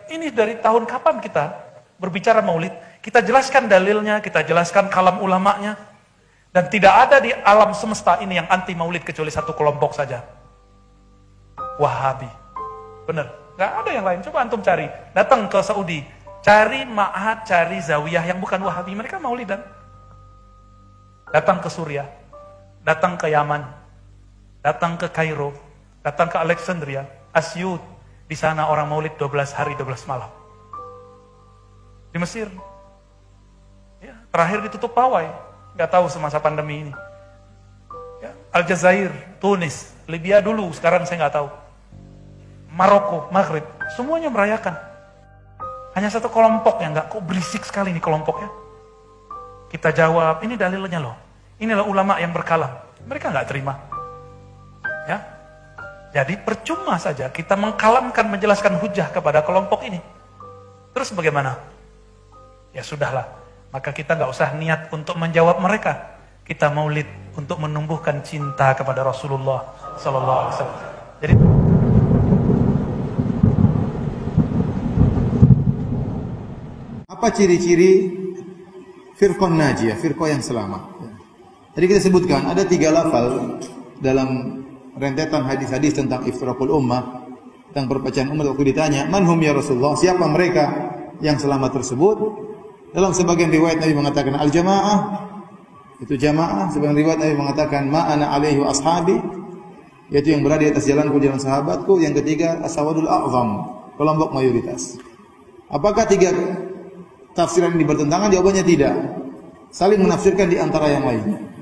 Ini dari tahun kapan kita berbicara maulid? Kita jelaskan dalilnya, kita jelaskan kalam ulamanya. Dan tidak ada di alam semesta ini yang anti maulid kecuali satu kelompok saja. Wahabi. Bener, gak ada yang lain. Coba antum cari. Datang ke Saudi, cari ma'had, cari zawiyah yang bukan wahabi. Mereka maulidan. Datang ke Suriah, datang ke Yaman, datang ke Kairo, datang ke Alexandria, Asyut. Di sana orang maulid 12 hari 12 malam. Di Mesir, ya, terakhir ditutup pawai. Gak tahu semasa pandemi ini. Ya, Aljazair, Tunis, Libya dulu, sekarang saya gak tahu. Maroko, Maghrib, semuanya merayakan. Hanya satu kelompok yang gak, kok berisik sekali nih kelompoknya. Kita jawab, ini dalilnya loh. Inilah ulama yang berkalam. Mereka gak terima. Ya, jadi percuma saja kita mengkalamkan, menjelaskan hujah kepada kelompok ini. Terus bagaimana? Ya sudahlah. Maka kita nggak usah niat untuk menjawab mereka. Kita maulid untuk menumbuhkan cinta kepada Rasulullah Sallallahu Alaihi Wasallam. Jadi apa ciri-ciri firqah najiyah, firqah yang selamat? Tadi kita sebutkan ada 3 lafal dalam rentetan hadis-hadis tentang iftiraqul ummah, tentang perpecahan umat. Waktu ditanya, "Man hum ya Rasulullah?" Siapa mereka yang selamat tersebut? Dalam sebagian riwayat Nabi mengatakan al-jamaah, itu jamaah. Sebagian riwayat Nabi mengatakan ma ana alaihi wa ashabi, yaitu yang berada di atas jalanku, jalan sahabatku. Yang ketiga as-sawadul a'zam, kelompok mayoritas. Apakah 3 tafsiran ini bertentangan? Jawabannya tidak. Saling menafsirkan di antara yang lainnya.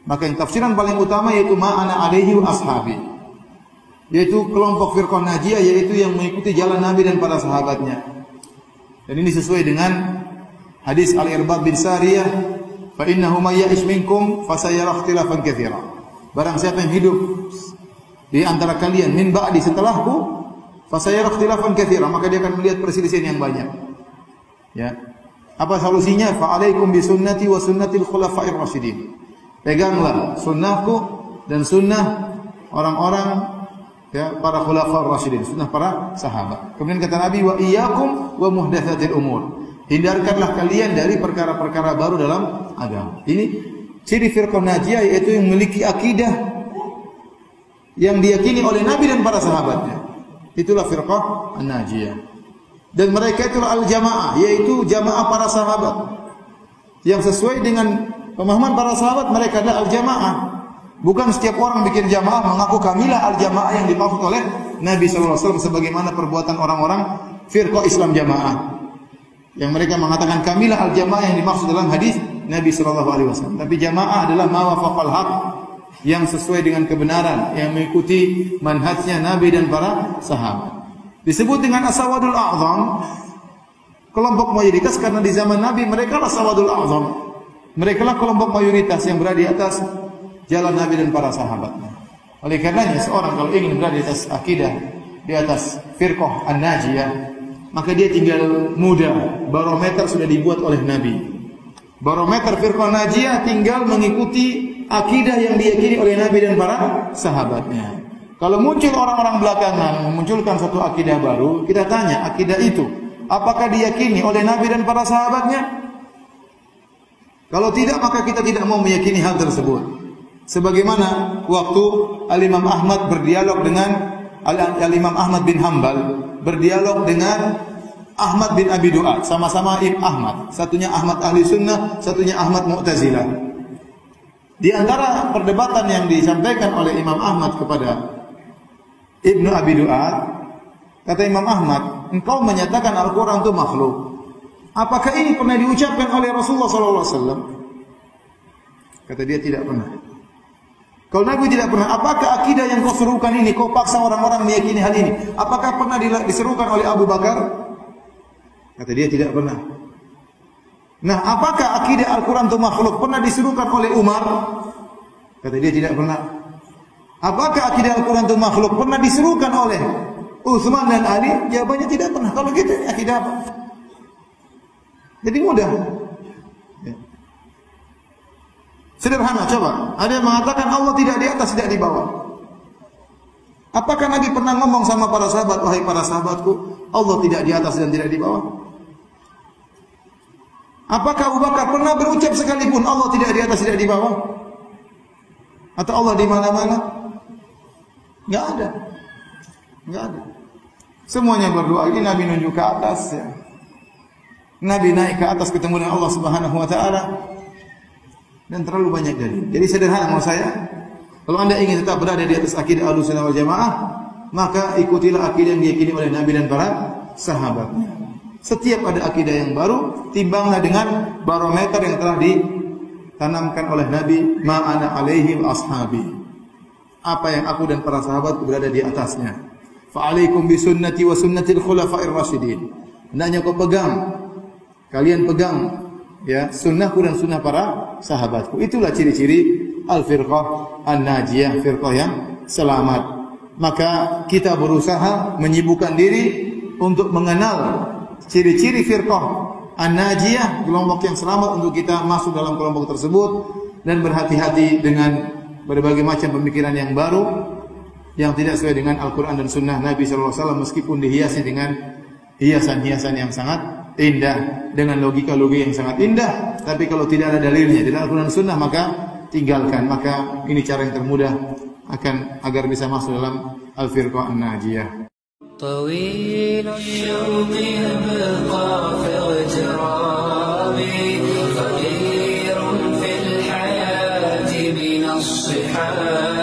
Maka yang tafsiran paling utama yaitu ma ana alaihi wa ashabi, yaitu kelompok firqah najiyah, yaitu yang mengikuti jalan Nabi dan para sahabatnya. Dan ini sesuai dengan hadis Al-Irbad bin Sariyah, fa innahu may ya'ish minkum fasayara ikhtilafan katsira. Barang siapa yang hidup di antara kalian min ba'di, setelahku, fasayara ikhtilafan katsira, maka dia akan melihat perselisihan yang banyak. Ya. Apa solusinya? Fa alaikum bi sunnati wa sunnatil khulafa'ir rasyidin. Peganglah sunnahku dan sunnah orang-orang, ya, para khulafa'ir rasyidin, sunnah para sahabat. Kemudian kata Nabi, wa iyyakum wa muhdatsatil umur. Hindarkanlah kalian dari perkara-perkara baru dalam agama. Ini ciri firqah najiyah, yaitu yang memiliki akidah yang diyakini oleh Nabi dan para sahabatnya. Itulah firqah najiyah. Dan mereka itulah al-jamaah, yaitu jamaah para sahabat. Yang sesuai dengan pemahaman para sahabat, mereka adalah al-jamaah. Bukan setiap orang bikin jamaah mengaku kamilah al-jamaah yang dimaksud oleh Nabi sallallahu alaihi wasallam, sebagaimana perbuatan orang-orang firqah Islam jamaah. Yang mereka mengatakan kamilah al-jamaah yang dimaksud dalam hadis Nabi sallallahu alaihi wasallam. Tapi jamaah adalah ma wafaqal haq, yang sesuai dengan kebenaran, yang mengikuti manhajnya Nabi dan para sahabat. Disebut dengan as-sawadul a'zam, kelompok mayoritas, karena di zaman Nabi mereka lah sawadul a'zam. Mereka lah kelompok mayoritas yang berada di atas jalan Nabi dan para sahabatnya. Oleh karenanya seorang kalau ingin berada di atas akidah, di atas firqah an-najiyah, maka dia tinggal mudah. Barometer sudah dibuat oleh Nabi. Barometer firqah najiyah tinggal mengikuti akidah yang diyakini oleh Nabi dan para sahabatnya. Kalau muncul orang-orang belakangan memunculkan satu akidah baru, kita tanya, akidah itu apakah diyakini oleh Nabi dan para sahabatnya? Kalau tidak, maka kita tidak mau meyakini hal tersebut. Sebagaimana waktu Al-Imam Ahmad berdialog dengan Al-Imam Ahmad bin Hanbal, berdialog dengan Ahmad bin Abi Du'ad, sama-sama Ibn Ahmad. Satunya Ahmad Ahli Sunnah, satunya Ahmad Mu'tazilah. Di antara perdebatan yang disampaikan oleh Imam Ahmad kepada Ibnu Abi Du'ad, kata Imam Ahmad, engkau menyatakan Al-Quran itu makhluk. Apakah ini pernah diucapkan oleh Rasulullah SAW? Kata dia, tidak pernah. Kalau Nabi tidak pernah, apakah akidah yang kau serukan ini, kau paksa orang-orang meyakini hal ini, apakah pernah diserukan oleh Abu Bakar? Kata dia, tidak pernah. Nah, apakah akidah Al-Quran itu makhluk pernah diserukan oleh Umar? Kata dia, tidak pernah. Apakah akidah Al-Quran itu makhluk pernah diserukan oleh Utsman dan Ali? Jawabannya tidak pernah. Kalau gitu, akidah apa? Jadi mudah. Sederhana, coba. Ada yang mengatakan Allah tidak di atas, tidak di bawah. Apakah Nabi pernah ngomong sama para sahabat, wahai para sahabatku, Allah tidak di atas dan tidak di bawah? Apakah Abu Bakar pernah berucap sekalipun Allah tidak di atas, tidak di bawah? Atau Allah di mana-mana? Enggak ada. Enggak ada. Semuanya berdoa. Ini Nabi nunjuk ke atas ya. Nabi naik ke atas ketemu dengan Allah Subhanahu wa taala. Dan terlalu banyak dalil. Jadi sederhana mau saya, kalau Anda ingin tetap berada di atas akidah Ahlussunnah wal Jamaah, maka ikutilah akidah yang diyakini oleh Nabi dan para sahabatnya. Setiap ada akidah yang baru, timbanglah dengan barometer yang telah ditanamkan oleh Nabi, ma'ana alaihi wa ashabi. Apa yang aku dan para sahabat berada di atasnya. Fa'alaikum bisunnati wa sunnatil khulafa'ir rasyidin. Hendaknya kau pegang, kalian pegang ya sunnahku dan sunnah para sahabatku. Itulah ciri-ciri al-firqah an-najiyah, firqah yang selamat. Maka kita berusaha menyibukkan diri untuk mengenal ciri-ciri firqah an-najiyah, kelompok yang selamat, untuk kita masuk dalam kelompok tersebut dan berhati-hati dengan berbagai macam pemikiran yang baru yang tidak sesuai dengan Al-Quran dan Sunnah Nabi SAW, meskipun dihiasi dengan hiasan-hiasan yang sangat indah, dengan logika-logika yang sangat indah, tapi kalau tidak ada dalilnya di dalam Al-Quran dan Sunnah maka tinggalkan. Maka ini cara yang termudah agar bisa masuk dalam al-firqah an-najiyah. طويل الشوق يبقى في اغترابي فقير في الحياة من الصحاب